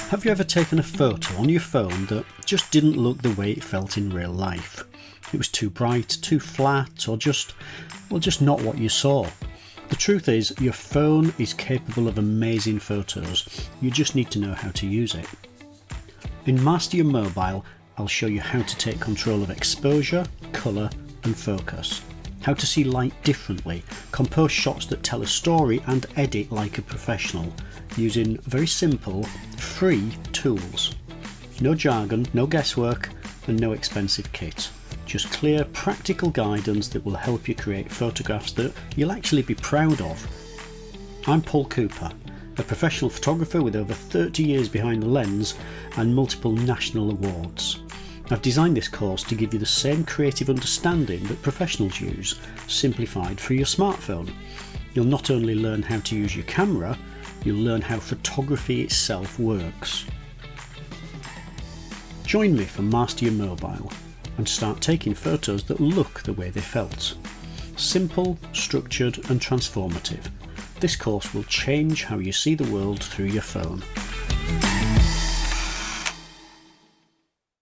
Have you ever taken a photo on your phone that just didn't look the way it felt in real life? It was too bright, too flat, or just not what you saw. The truth is, your phone is capable of amazing photos. You just need to know how to use it. In Master Your Mobile, I'll show you how to take control of exposure, colour and focus. How to see light differently, compose shots that tell a story and edit like a professional, using very simple, free tools. No jargon, no guesswork and no expensive kit. Just clear, practical guidance that will help you create photographs that you'll actually be proud of. I'm Paul Cooper, a professional photographer with over 30 years behind the lens and multiple national awards. I've designed this course to give you the same creative understanding that professionals use, simplified for your smartphone. You'll not only learn how to use your camera, you'll learn how photography itself works. Join me for Master Your Mobile and start taking photos that look the way they felt. Simple, structured and transformative. This course will change how you see the world through your phone.